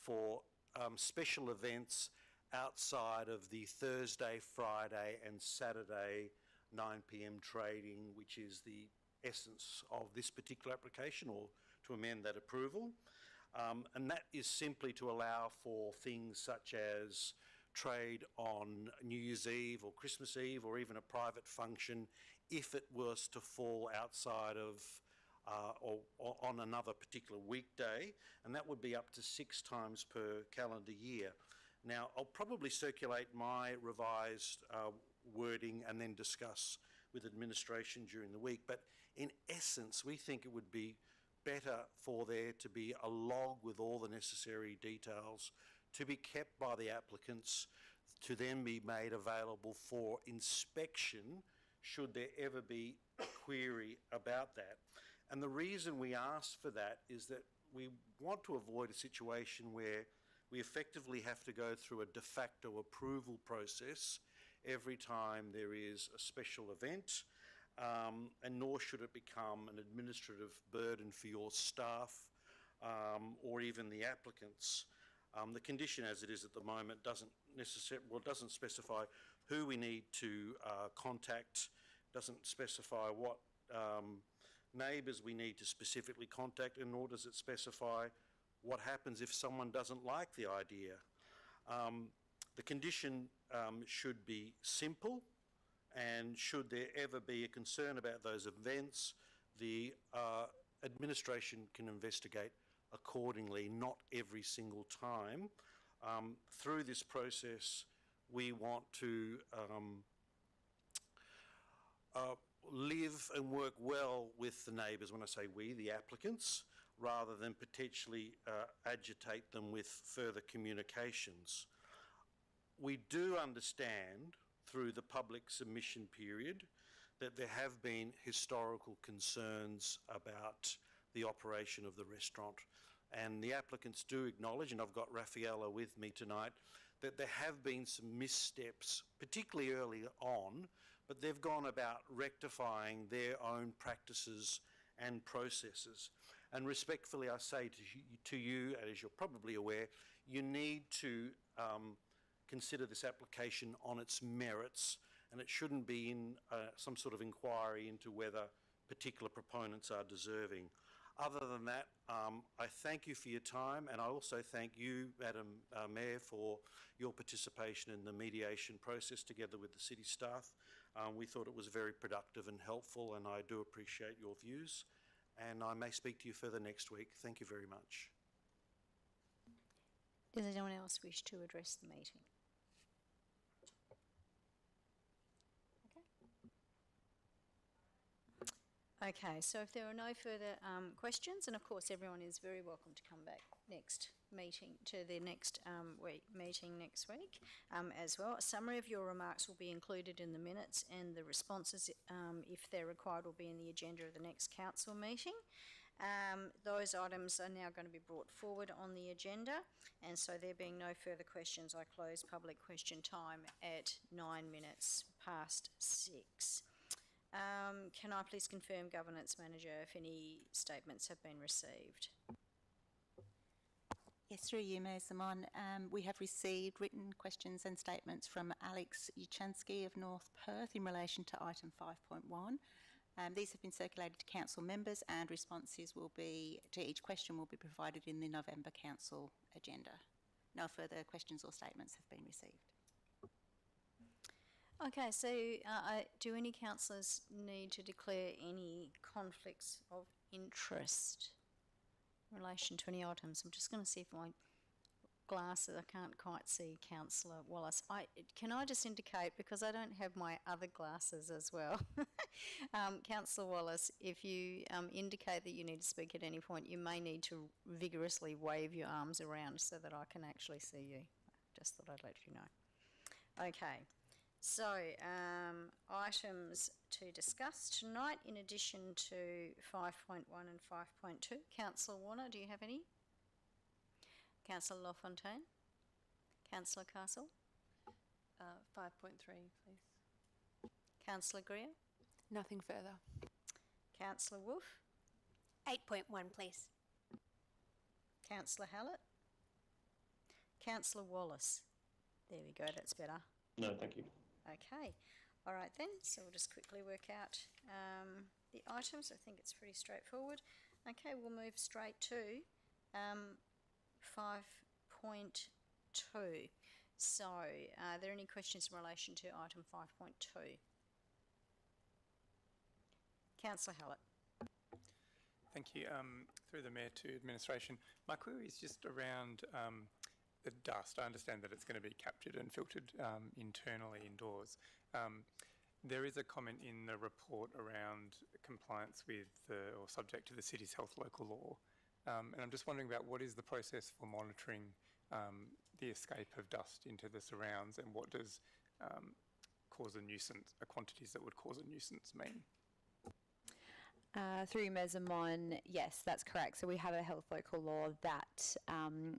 for special events outside of the Thursday, Friday and Saturday 9 p.m. trading, which is the essence of this particular application, or to amend that approval. And that is simply to allow for things such as trade on New Year's Eve or Christmas Eve, or even a private function, if it was to fall outside of or on another particular weekday, and that would be up to 6 times per calendar year. Now, I'll probably circulate my revised wording and then discuss with administration during the week, but in essence, we think it would be better for there to be a log with all the necessary details to be kept by the applicants, to then be made available for inspection should there ever be a query about that. And the reason we ask for that is that we want to avoid a situation where we effectively have to go through a de facto approval process every time there is a special event, and nor should it become an administrative burden for your staff or even the applicants. The condition as it is at the moment doesn't specify who we need to contact, doesn't specify what neighbours we need to specifically contact, and nor does it specify what happens if someone doesn't like the idea. The condition should be simple, and should there ever be a concern about those events, the administration can investigate accordingly, not every single time. Through this process, we want to live and work well with the neighbours. When I say we, the applicants, rather than potentially agitate them with further communications. We do understand through the public submission period that there have been historical concerns about the operation of the restaurant, and the applicants do acknowledge, and I've got Raffaella with me tonight, that there have been some missteps, particularly early on, but they've gone about rectifying their own practices and processes. And respectfully, I say to you, as you're probably aware, you need to consider this application on its merits, and it shouldn't be in some sort of inquiry into whether particular proponents are deserving. Other than that, I thank you for your time, and I also thank you, Madam Mayor, for your participation in the mediation process together with the city staff. We thought it was very productive and helpful, and I do appreciate your views, and I may speak to you further next week. Thank you very much. Does anyone else wish to address the meeting? Okay, so if there are no further questions, and of course everyone is very welcome to come back next meeting to the next meeting next week as well. A summary of your remarks will be included in the minutes, and the responses, if they're required, will be in the agenda of the next council meeting. Those items are now going to be brought forward on the agenda, and so there being no further questions, I close public question time at 9 minutes past 6. Can I please confirm, Governance Manager, if any statements have been received? Yes, through you, Mayor Simon. We have received written questions and statements from Alex Uchansky of North Perth in relation to item 5.1. These have been circulated to council members, and responses will be to each question will be provided in the November council agenda. No further questions or statements have been received. Okay, so do any councillors need to declare any conflicts of interest in relation to any items? I'm just going to see if my glasses, I can't quite see Councillor Wallace. Can I just indicate, because I don't have my other glasses as well, Councillor Wallace, if you indicate that you need to speak at any point, you may need to vigorously wave your arms around so that I can actually see you. Just thought I'd let you know. Okay. So, items to discuss tonight in addition to 5.1 and 5.2. Councillor Warner, do you have any? Councillor LaFontaine? Councillor Castle? 5.3, please. Councillor Greer? Nothing further. Councillor Wolfe? 8.1, please. Councillor Hallett? Councillor Wallace. There we go, that's better. No, thank you. Okay, all right then, so we'll just quickly work out the items. I think it's pretty straightforward. Okay, we'll move straight to 5.2. So, are there any questions in relation to item 5.2? Councillor Hallett. Thank you. Through the Mayor to Administration. My query is just around the dust. I understand that it's going to be captured and filtered internally indoors. There is a comment in the report around compliance with or subject to the city's health local law. And I'm just wondering about what is the process for monitoring the escape of dust into the surrounds, and what does cause a nuisance, quantities that would cause a nuisance mean? Through you, Ms. Amon, yes, that's correct. So we have a health local law that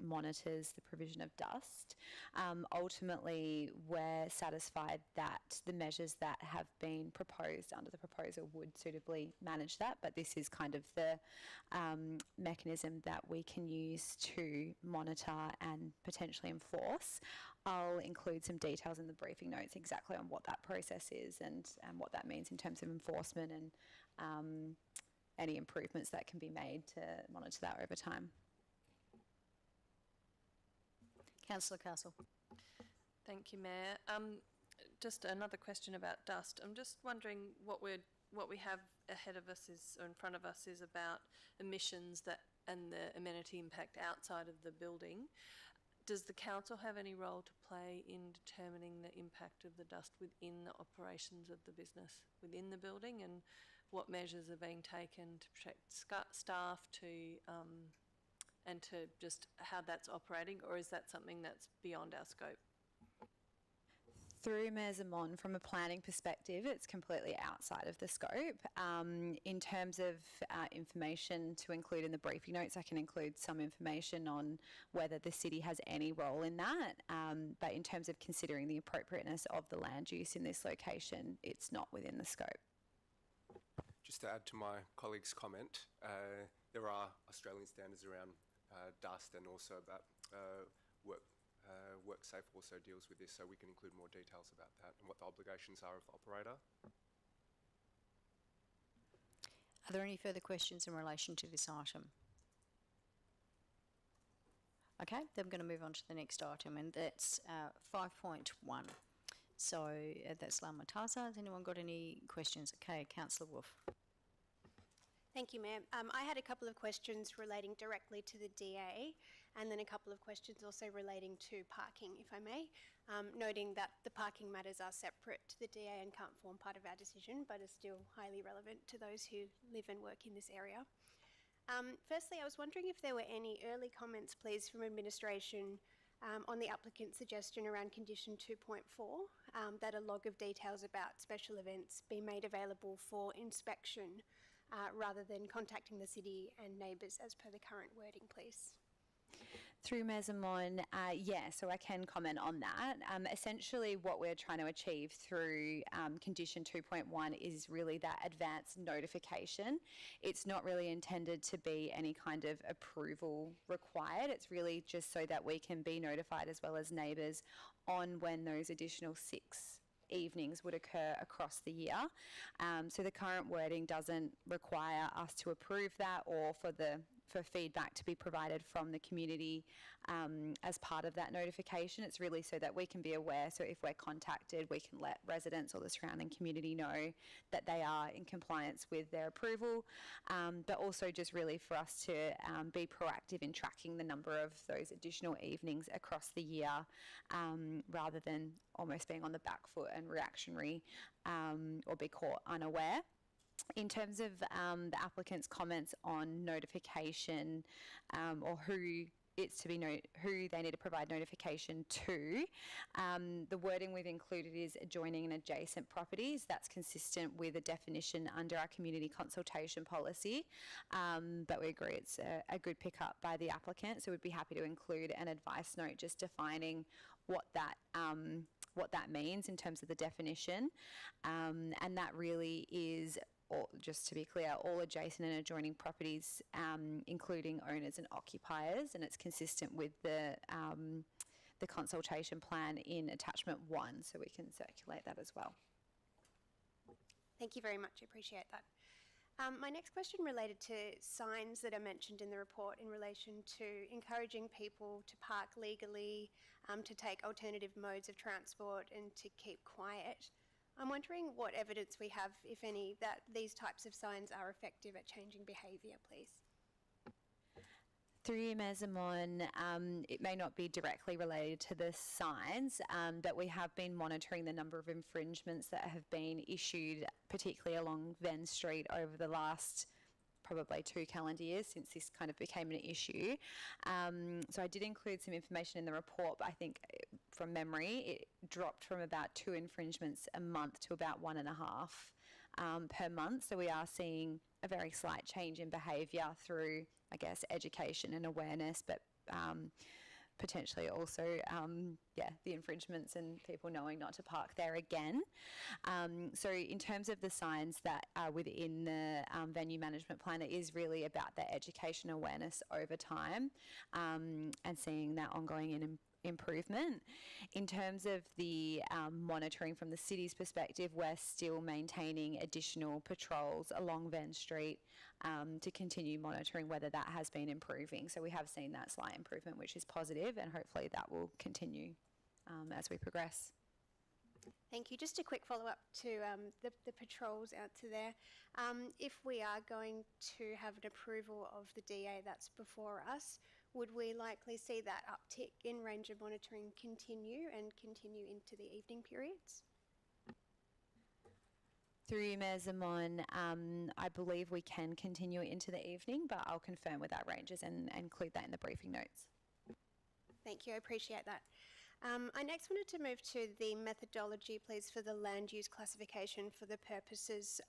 monitors the provision of dust. Ultimately, we're satisfied that the measures that have been proposed under the proposal would suitably manage that, but this is kind of the mechanism that we can use to monitor and potentially enforce. I'll include some details in the briefing notes exactly on what that process is and what that means in terms of enforcement and any improvements that can be made to monitor that over time. Councillor Castle. Thank you, Mayor. Just another question about dust. I'm just wondering what we have ahead of us or in front of us is about emissions and the amenity impact outside of the building. Does the council have any role to play in determining the impact of the dust within the operations of the business within the building, and what measures are being taken to protect staff and to just how that's operating, or is that something that's beyond our scope? Through Mayor Zamon, from a planning perspective, it's completely outside of the scope. In terms of information to include in the briefing notes, I can include some information on whether the city has any role in that. But in terms of considering the appropriateness of the land use in this location, it's not within the scope. Just to add to my colleague's comment, there are Australian standards around dust, and also about WorkSafe also deals with this, so we can include more details about that and what the obligations are of the operator. Are there any further questions in relation to this item? Okay, then I'm going to move on to the next item, and that's 5.1. So that's La Matasa. Has anyone got any questions? Okay, Councillor Wolf. Thank you, Mayor. I had a couple of questions relating directly to the DA, and then a couple of questions also relating to parking, if I may, noting that the parking matters are separate to the DA and can't form part of our decision, but are still highly relevant to those who live and work in this area. Firstly, I was wondering if there were any early comments, please, from administration on the applicant's suggestion around condition 2.4, that a log of details about special events be made available for inspection rather than contacting the city and neighbours as per the current wording, please. Through Mayor Zamon, yeah, so I can comment on that. Essentially, what we're trying to achieve through condition 2.1 is really that advanced notification. It's not really intended to be any kind of approval required. It's really just so that we can be notified, as well as neighbours, on when those additional 6 evenings would occur across the year. So the current wording doesn't require us to approve that, or for feedback to be provided from the community as part of that notification. It's really so that we can be aware, so if we're contacted, we can let residents or the surrounding community know that they are in compliance with their approval, but also just really for us to be proactive in tracking the number of those additional evenings across the year, rather than almost being on the back foot and reactionary, or be caught unaware. In terms of the applicant's comments on notification, or who they need to provide notification to, the wording we've included is adjoining and adjacent properties. That's consistent with a definition under our community consultation policy, but we agree it's a good pick-up by the applicant, so we'd be happy to include an advice note just defining what that means in terms of the definition, and that really is, just to be clear, all adjacent and adjoining properties, including owners and occupiers, and it's consistent with the the consultation plan in attachment 1, so we can circulate that as well. Thank you very much. I appreciate that. My next question related to signs that are mentioned in the report in relation to encouraging people to park legally, to take alternative modes of transport and to keep quiet. I'm wondering what evidence we have, if any, that these types of signs are effective at changing behaviour, please. Through you, Mayor Zamon, it may not be directly related to the signs, but we have been monitoring the number of infringements that have been issued, particularly along Venn Street over the last probably 2 calendar years since this kind of became an issue. So I did include some information in the report, but I think from memory it dropped from about 2 infringements a month to about 1.5 per month. So we are seeing a very slight change in behaviour through, I guess, education and awareness, but potentially also, the infringements and people knowing not to park there again. So in terms of the signs that are within the venue management plan, it is really about that education awareness over time and seeing that ongoing improvement. In terms of the monitoring from the city's perspective, we're still maintaining additional patrols along Venn Street to continue monitoring whether that has been improving. So we have seen that slight improvement, which is positive, and hopefully that will continue as we progress. Thank you. Just a quick follow-up to the patrols out to there. If we are going to have an approval of the DA that's before us, would we likely see that uptick in ranger monitoring continue into the evening periods? Through you, Mayor Zamon, I believe we can continue it into the evening, but I'll confirm with our rangers and include that in the briefing notes. Thank you. I appreciate that. I next wanted to move to the methodology, please, for the land use classification for the purposes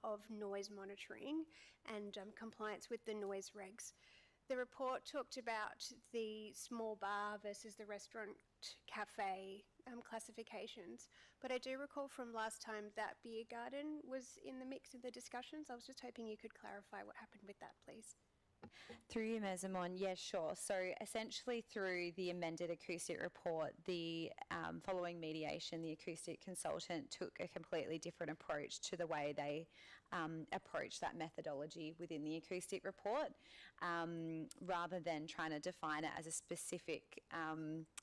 of noise monitoring and compliance with the noise regs. The report talked about the small bar versus the restaurant cafe classifications, but I do recall from last time that beer garden was in the mix of the discussions. I was just hoping you could clarify what happened with that, please. Through you, Mayor Zamon, yes, sure. So essentially through the amended acoustic report, the following mediation, the acoustic consultant took a completely different approach to the way they approached that methodology within the acoustic report. Rather than trying to define it as a specific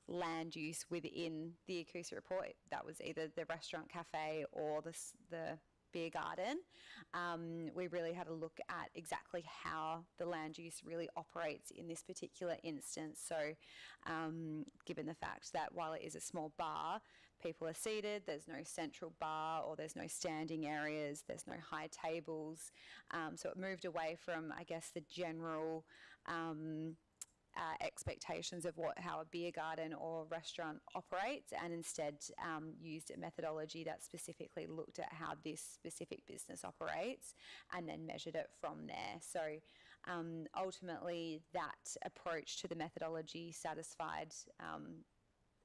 land use within the acoustic report, that was either the restaurant cafe or the beer garden, we really had a look at exactly how the land use really operates in this particular instance. So given the fact that while it is a small bar, people are seated, there's no central bar or there's no standing areas, there's no high tables. So it moved away from, I guess, the general expectations of how a beer garden or restaurant operates, and instead used a methodology that specifically looked at how this specific business operates and then measured it from there. So ultimately that approach to the methodology satisfied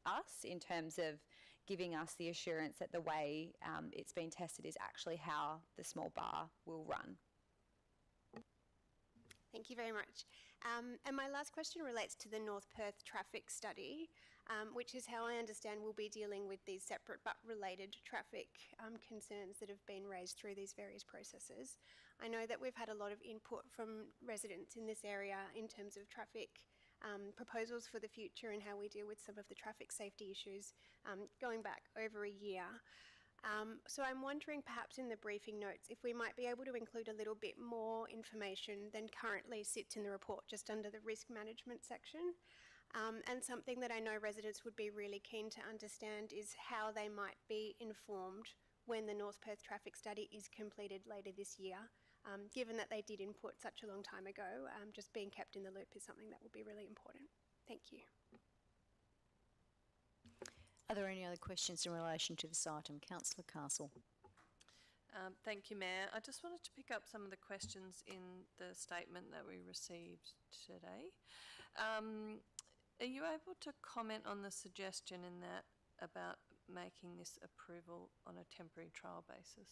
us in terms of giving us the assurance that the way it's been tested is actually how the small bar will run. Thank you very much. And my last question relates to the North Perth traffic study, which is how I understand we'll be dealing with these separate but related traffic concerns that have been raised through these various processes. I know that we've had a lot of input from residents in this area in terms of traffic proposals for the future and how we deal with some of the traffic safety issues going back over a year. So I'm wondering perhaps in the briefing notes if we might be able to include a little bit more information than currently sits in the report just under the risk management section. And something that I know residents would be really keen to understand is how they might be informed when the North Perth traffic study is completed later this year. Given that they did input such a long time ago, just being kept in the loop is something that will be really important. Thank you. Are there any other questions in relation to this item? Councillor Castle. Thank you, Mayor. I just wanted to pick up some of the questions in the statement that we received today. Are you able to comment on the suggestion in that about making this approval on a temporary trial basis?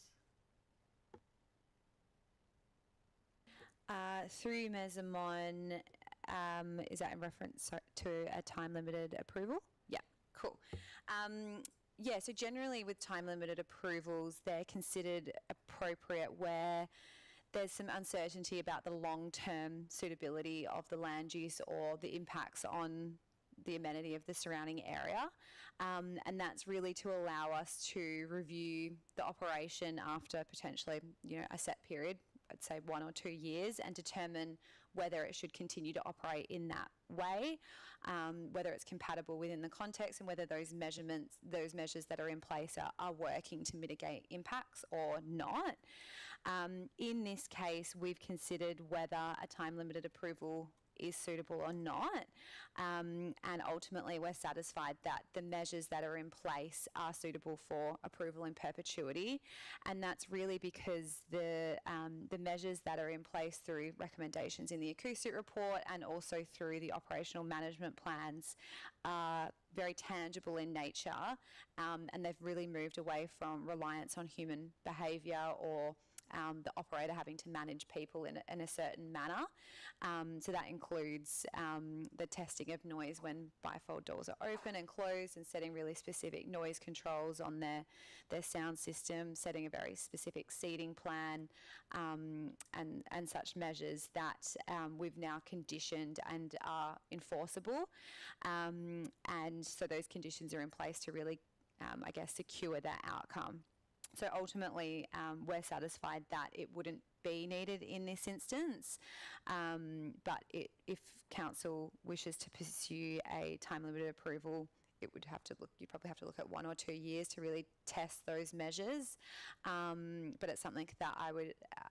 Through Mayor Zamon, is that in reference to a time-limited approval? Yeah. Cool. Yeah, so generally with time-limited approvals, they're considered appropriate where there's some uncertainty about the long-term suitability of the land use or the impacts on the amenity of the surrounding area. And that's really to allow us to review the operation after potentially, a set period, I'd say 1 or 2 years, and determine whether it should continue to operate in that way, whether it's compatible within the context, and whether those measures that are in place are working to mitigate impacts or not. In this case, we've considered whether a time-limited approval is suitable or not, and ultimately we're satisfied that the measures that are in place are suitable for approval in perpetuity, and that's really because the measures that are in place through recommendations in the acoustic report and also through the operational management plans are very tangible in nature, and they've really moved away from reliance on human behaviour or the operator having to manage people in a certain manner. So that includes the testing of noise when bifold doors are open and closed, and setting really specific noise controls on their sound system, setting a very specific seating plan, and such measures that we've now conditioned and are enforceable. And so those conditions are in place to really, secure that outcome. So ultimately, we're satisfied that it wouldn't be needed in this instance, but if council wishes to pursue a time-limited approval, you'd probably have to look at 1 or 2 years to really test those measures. But it's something that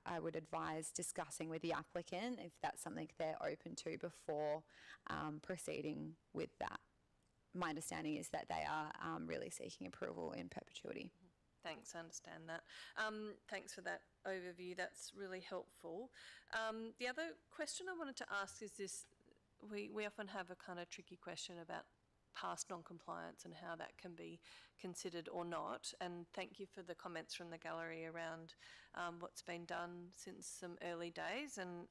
I would advise discussing with the applicant if that's something they're open to before proceeding with that. My understanding is that they are really seeking approval in perpetuity. Thanks, I understand that. Thanks for that overview, that's really helpful. The other question I wanted to ask is this, we often have a kind of tricky question about past non-compliance and how that can be considered or not, and thank you for the comments from the gallery around what's been done since some early days and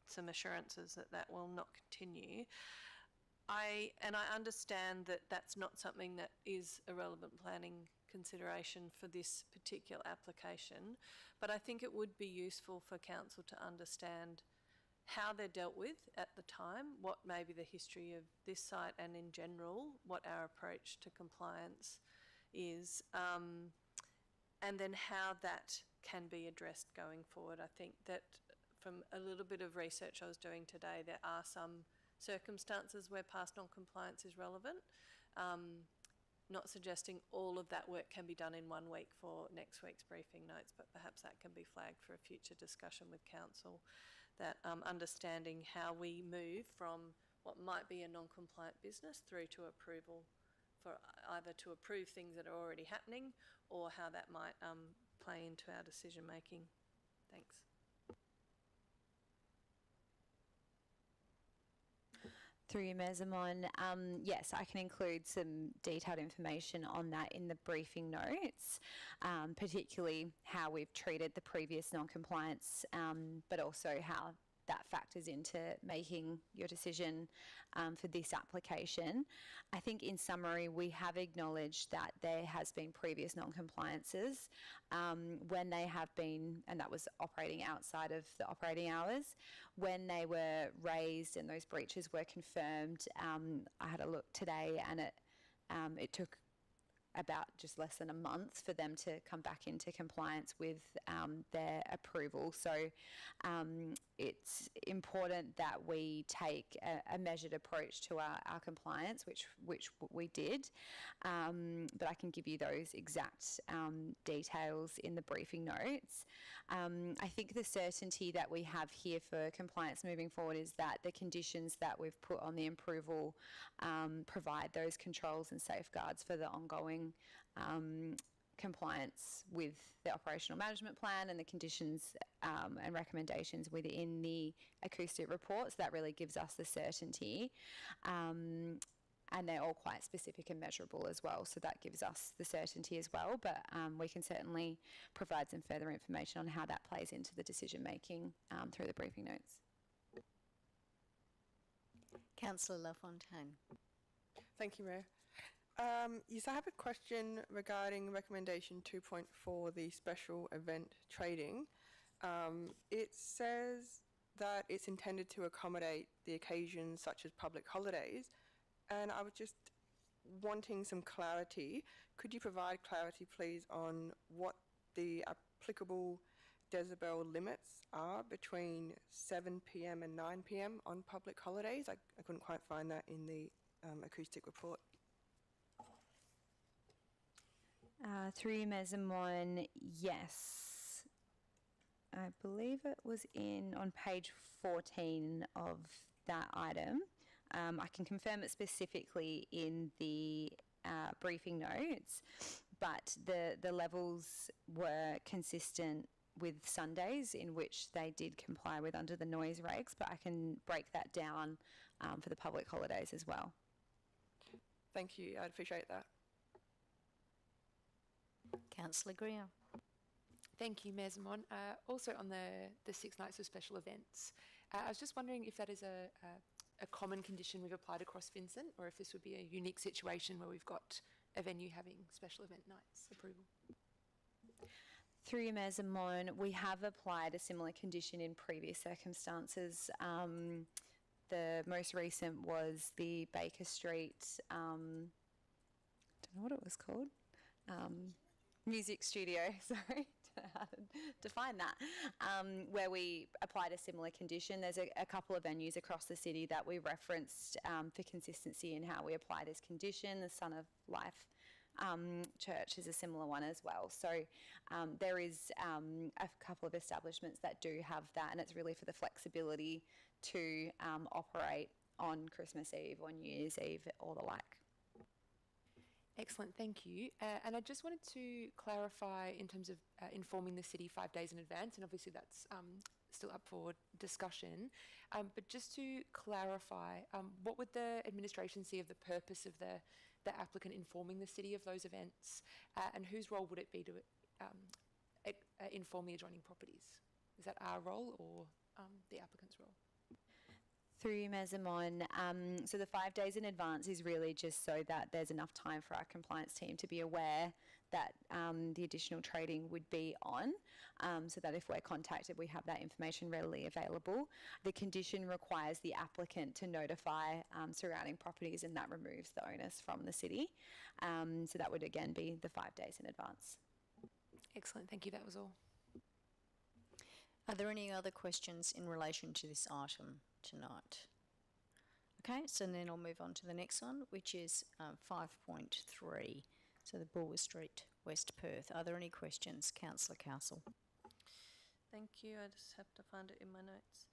some assurances that will not continue. I understand that that's not something that is a relevant planning consideration for this particular application, but I think it would be useful for council to understand how they're dealt with at the time, what may be the history of this site, and in general, what our approach to compliance is, and then how that can be addressed going forward. I think that from a little bit of research I was doing today, there are some circumstances where past non-compliance is relevant. Not suggesting all of that work can be done in 1 week for next week's briefing notes, but perhaps that can be flagged for a future discussion with council, that understanding how we move from what might be a non-compliant business through to approval, for either to approve things that are already happening or how that might play into our decision making. Thanks. Through you, Mayor Zaman, yes, I can include some detailed information on that in the briefing notes, particularly how we've treated the previous non-compliance, but also how that factors into making your decision for this application. I think in summary, we have acknowledged that there has been previous non-compliances when they have been, and that was operating outside of the operating hours, when they were raised and those breaches were confirmed. I had a look today, and it took about just less than a month for them to come back into compliance with their approval. So it's important that we take a measured approach to our compliance, which we did. But I can give you those exact details in the briefing notes. I think the certainty that we have here for compliance moving forward is that the conditions that we've put on the approval provide those controls and safeguards for the ongoing compliance with the operational management plan and the conditions and recommendations within the acoustic reports. That really gives us the certainty. And they're all quite specific and measurable as well, so that gives us the certainty as well. But we can certainly provide some further information on how that plays into the decision making through the briefing notes. Councillor LaFontaine. Thank you, Mayor. Yes, I have a question regarding recommendation 2.4, the special event trading. It says that it's intended to accommodate the occasions such as public holidays, and I was just wanting some clarity. Could you provide clarity, please, on what the applicable decibel limits are between 7 p.m. and 9 p.m. on public holidays? I couldn't quite find that in the acoustic report. Through you, Ms. Amon, yes. I believe it was on page 14 of that item. I can confirm it specifically in the briefing notes, but the levels were consistent with Sundays in which they did comply with under the noise regs, but I can break that down for the public holidays as well. Thank you, I'd appreciate that. Councillor Greer. Thank you, Mayor Zamon. Also on the 6 nights of special events, I was just wondering if that is a common condition we've applied across Vincent, or if this would be a unique situation where we've got a venue having special event nights approval. Through you, Mayor Zamon, we have applied a similar condition in previous circumstances. The most recent was the Baker Street, don't know what it was called, music studio, sorry, don't know how to define that, where we applied a similar condition. There's a couple of venues across the city that we referenced for consistency in how we apply this condition. The Son of Life Church is a similar one as well. So there is a couple of establishments that do have that, and it's really for the flexibility to operate on Christmas Eve or New Year's Eve or the like. Excellent, thank you. And I just wanted to clarify in terms of informing the city 5 days in advance, and obviously that's still up for discussion. But just to clarify, what would the administration see of the purpose of the applicant informing the city of those events, and whose role would it be to inform the adjoining properties? Is that our role or the applicant's role? Through you, Mayor Zamon, so the 5 days in advance is really just so that there's enough time for our compliance team to be aware that the additional trading would be on, so that if we're contacted, we have that information readily available. The condition requires the applicant to notify surrounding properties, and that removes the onus from the city. So that would again be the 5 days in advance. Excellent, thank you, that was all. Are there any other questions in relation to this item tonight? Okay, so then I'll move on to the next one, which is 5.3, so the Bulwer Street, West Perth. Are there any questions? Councillor Castle. Thank you. I just have to find it in my notes.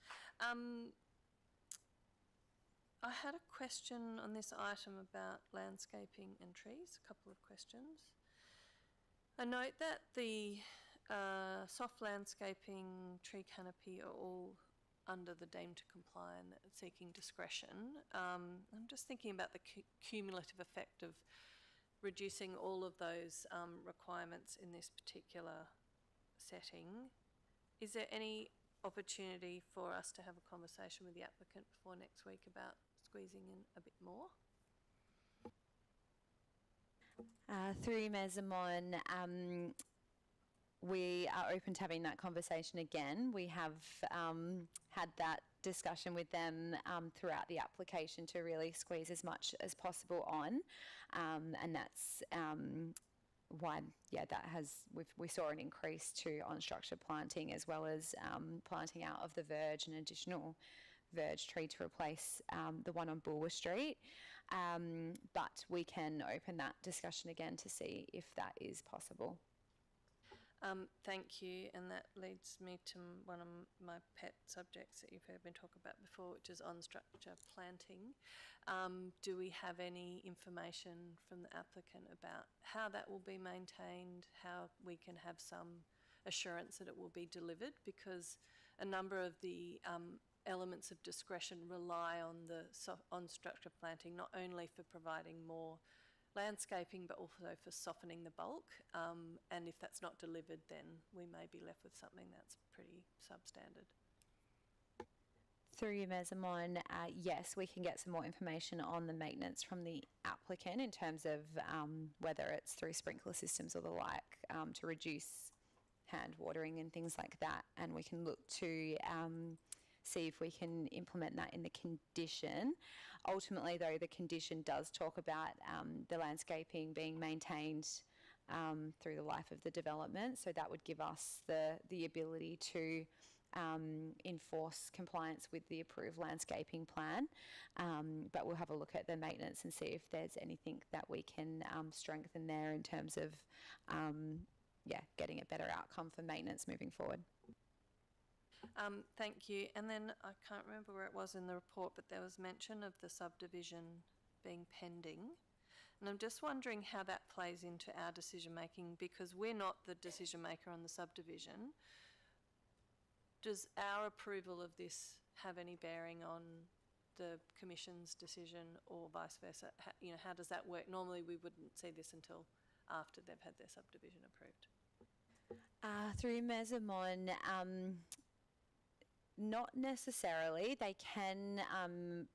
I had a question on this item about landscaping and trees, a couple of questions. I note that the soft landscaping, tree canopy are all under the deemed to comply and seeking discretion. I'm just thinking about the cumulative effect of reducing all of those requirements in this particular setting. Is there any opportunity for us to have a conversation with the applicant before next week about squeezing in a bit more? Through you, Mayor Zamon, we are open to having that conversation again. We have had that discussion with them throughout the application to really squeeze as much as possible on, and that's why, yeah, we saw an increase to unstructured planting, as well as planting out of the verge, an additional verge tree to replace the one on Bulwer Street. But we can open that discussion again to see if that is possible. Thank you, and that leads me to one of my pet subjects that you've heard me talk about before, which is on-structure planting. Do we have any information from the applicant about how that will be maintained, how we can have some assurance that it will be delivered? Because a number of the elements of discretion rely on the on-structure planting, not only for providing more landscaping but also for softening the bulk, and if that's not delivered, then we may be left with something that's pretty substandard. Through you, Mayor Zamon, yes, we can get some more information on the maintenance from the applicant in terms of whether it's through sprinkler systems or the like to reduce hand watering and things like that. And we can look to see if we can implement that in the condition. Ultimately, though, the condition does talk about the landscaping being maintained through the life of the development. So that would give us the ability to enforce compliance with the approved landscaping plan. But we'll have a look at the maintenance and see if there's anything that we can strengthen there in terms of, getting a better outcome for maintenance moving forward. Thank you. And then I can't remember where it was in the report, but there was mention of the subdivision being pending. And I'm just wondering how that plays into our decision making, because we're not the decision maker on the subdivision. Does our approval of this have any bearing on the Commission's decision, or vice versa? How does that work? Normally we wouldn't see this until after they've had their subdivision approved. Through Mayor Zamon, not necessarily. They can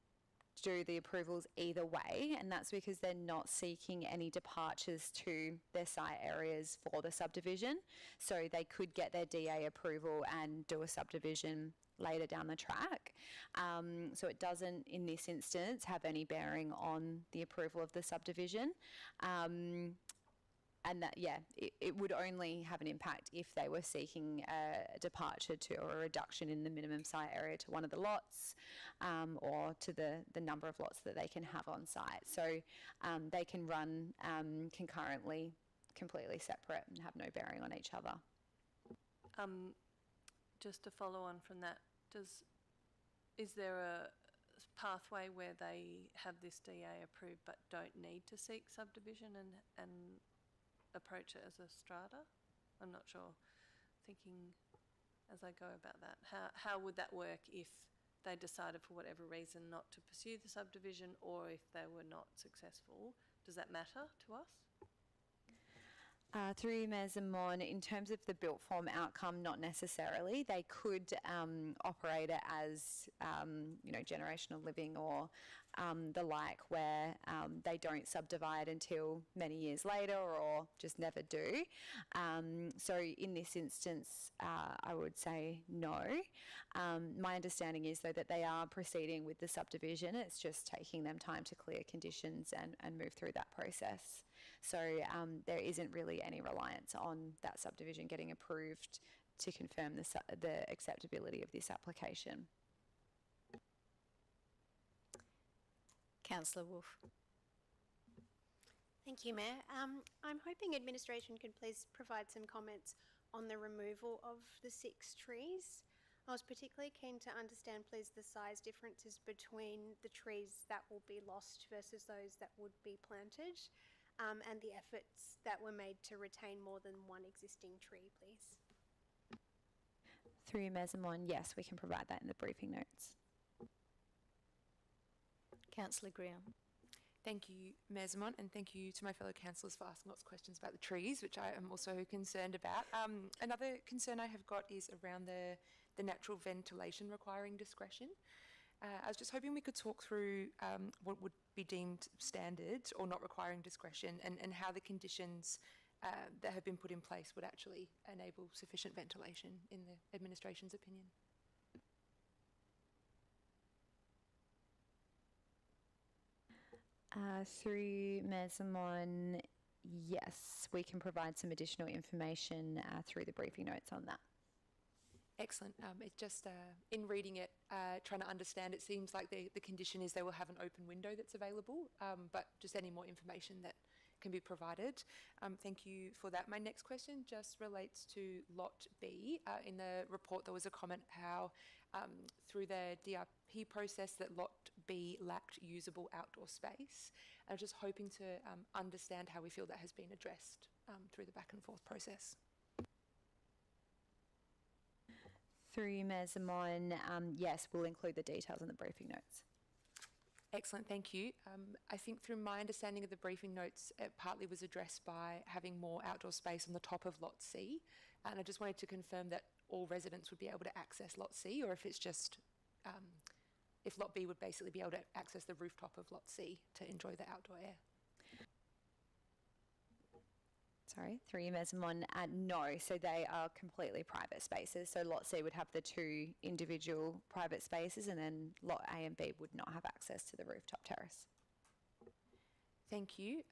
do the approvals either way, and that's because they're not seeking any departures to their site areas for the subdivision. So they could get their DA approval and do a subdivision later down the track. So it doesn't, in this instance, have any bearing on the approval of the subdivision. And that, it would only have an impact if they were seeking a departure to or a reduction in the minimum site area to one of the lots, or to the number of lots that they can have on site. So they can run concurrently, completely separate, and have no bearing on each other. Just to follow on from that, is there a pathway where they have this DA approved but don't need to seek subdivision and approach it as a strata? I'm not sure. Thinking as I go about that, how would that work if they decided for whatever reason not to pursue the subdivision, or if they were not successful? Does that matter to us? Through you, Mayor Zamon, in terms of the built form outcome, not necessarily. They could operate it as, generational living or the like, where they don't subdivide until many years later or just never do. So in this instance, I would say no. My understanding is, though, that they are proceeding with the subdivision. It's just taking them time to clear conditions and move through that process. So there isn't really any reliance on that subdivision getting approved to confirm the acceptability of this application. Councillor Wolf. Thank you, Mayor. I'm hoping administration could please provide some comments on the removal of the 6 trees. I was particularly keen to understand, please, the size differences between the trees that will be lost versus those that would be planted, and the efforts that were made to retain more than one existing tree, please. Through you, Mayor Zamon, yes, we can provide that in the briefing notes. Councillor Graham. Thank you, Mayor Zamon, and thank you to my fellow councillors for asking lots of questions about the trees, which I am also concerned about. Another concern I have got is around the natural ventilation requiring discretion. I was just hoping we could talk through what would be deemed standard or not requiring discretion, and how the conditions that have been put in place would actually enable sufficient ventilation in the administration's opinion. Through Mayor Zamon, yes, we can provide some additional information through the briefing notes on that. Excellent. It's just in reading it, trying to understand, it seems like the condition is they will have an open window that's available, but just any more information that can be provided. Thank you for that. My next question just relates to Lot B. In the report, there was a comment how through the DRP process that Lot B lacked usable outdoor space. I'm just hoping to understand how we feel that has been addressed through the back and forth process. Through you, Mayor Zamon, yes, we'll include the details in the briefing notes. Excellent, thank you. I think through my understanding of the briefing notes, it partly was addressed by having more outdoor space on the top of Lot C, and I just wanted to confirm that all residents would be able to access Lot C, or if it's just if Lot B would basically be able to access the rooftop of Lot C to enjoy the outdoor air. Sorry, through you, Ms. Mon. No, so they are completely private spaces. So Lot C would have the 2 individual private spaces, and then Lot A and B would not have access to the rooftop terrace. Thank you.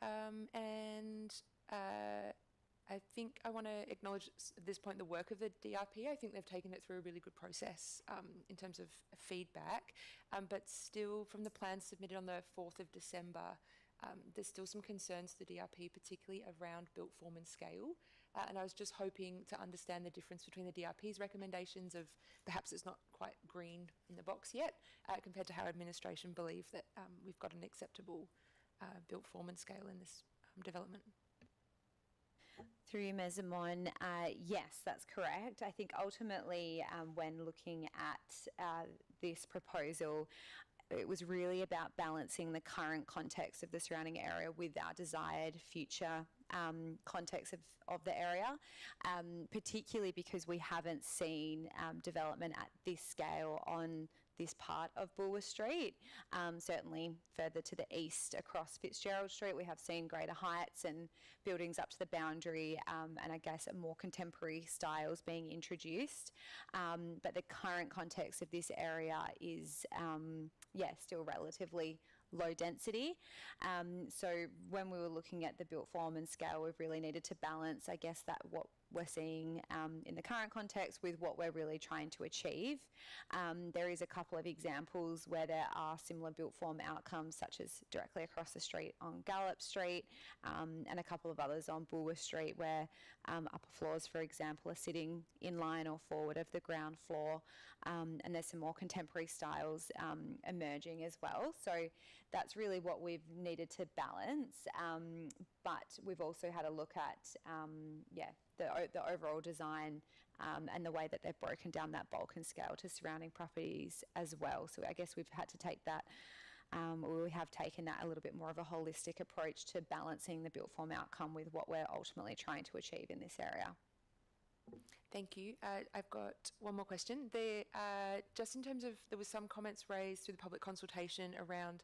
I think I want to acknowledge at this point the work of the DRP. I think they've taken it through a really good process in terms of feedback, but still from the plans submitted on the 4th of December, there's still some concerns to the DRP, particularly around built form and scale. And I was just hoping to understand the difference between the DRP's recommendations of perhaps it's not quite green in the box yet, compared to how administration believe that we've got an acceptable built form and scale in this development. Through you, Ms. Amon, yes, that's correct. I think ultimately when looking at this proposal, it was really about balancing the current context of the surrounding area with our desired future context of the area, particularly because we haven't seen development at this scale on this part of Bulwer Street. Certainly further to the east across Fitzgerald Street, we have seen greater heights and buildings up to the boundary, and I guess more contemporary styles being introduced. But the current context of this area is, still relatively low density. So when we were looking at the built form and scale, we've really needed to balance, I guess, that what we're seeing in the current context with what we're really trying to achieve. There is a couple of examples where there are similar built form outcomes, such as directly across the street on Gallop Street, and a couple of others on Bulwer Street where upper floors, for example, are sitting in line or forward of the ground floor, and there's some more contemporary styles emerging as well. So that's really what we've needed to balance, but we've also had a look at the overall design and the way that they've broken down that bulk and scale to surrounding properties as well. So I guess we've had to take that, or we have taken that a little bit more of a holistic approach to balancing the built form outcome with what we're ultimately trying to achieve in this area. Thank you. I've got one more question. Just in terms of, there was some comments raised through the public consultation around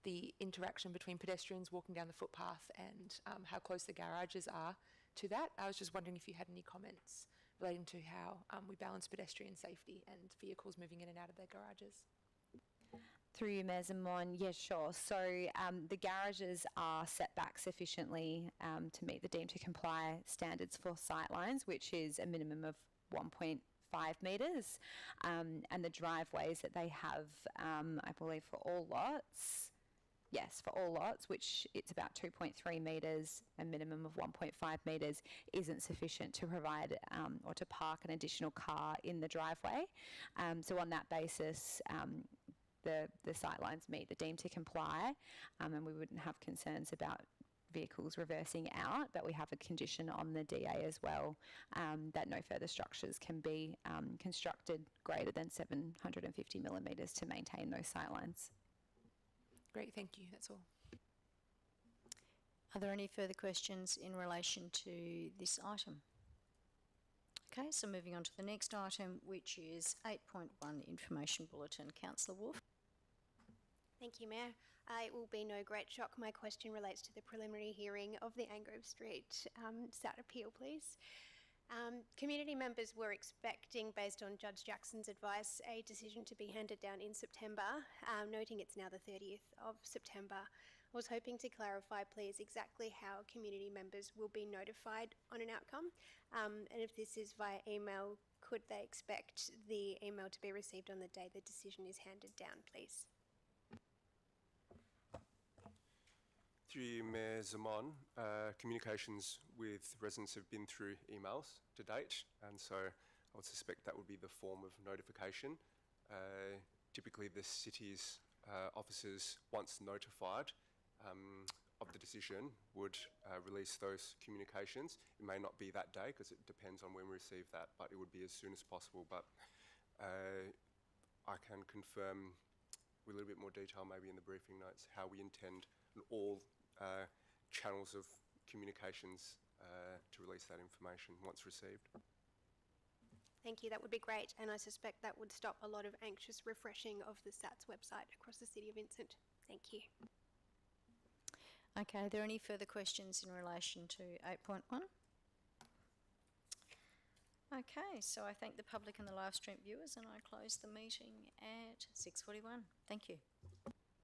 the interaction between pedestrians walking down the footpath and how close the garages are to that. I was just wondering if you had any comments relating to how we balance pedestrian safety and vehicles moving in and out of their garages. Through you, Ms. Amon, yes, sure. So the garages are set back sufficiently to meet the deemed to comply standards for sightlines, which is a minimum of 1.5 metres, and the driveways that they have, I believe for all lots, yes, for all lots, which it's about 2.3 metres, a minimum of 1.5 metres, isn't sufficient to provide or to park an additional car in the driveway. So on that basis, the sightlines meet the deemed to comply, and we wouldn't have concerns about vehicles reversing out, but we have a condition on the DA as well that no further structures can be constructed greater than 750 millimetres to maintain those sightlines. Great, thank you. That's all. Are there any further questions in relation to this item? Okay, so moving on to the next item, which is 8.1 Information Bulletin. Councillor Wolf. Thank you, Mayor. It will be no great shock. My question relates to the preliminary hearing of the Angrove Street SAT appeal, please. Community members were expecting, based on Judge Jackson's advice, a decision to be handed down in September, noting it's now the 30th of September. I was hoping to clarify, please, exactly how community members will be notified on an outcome, and if this is via email, could they expect the email to be received on the day the decision is handed down, please? Through you, Mayor Zaman, communications with residents have been through emails to date, and so I would suspect that would be the form of notification. Typically the city's officers, once notified of the decision, would release those communications. It may not be that day because it depends on when we receive that, but it would be as soon as possible. But I can confirm with a little bit more detail maybe in the briefing notes how we intend all channels of communications to release that information once received. Thank you, that would be great, and I suspect that would stop a lot of anxious refreshing of the SATS website across the City of Vincent. Thank you. Okay, are there any further questions in relation to 8.1? Okay, so I thank the public and the live stream viewers, and I close the meeting at 6:41. Thank you.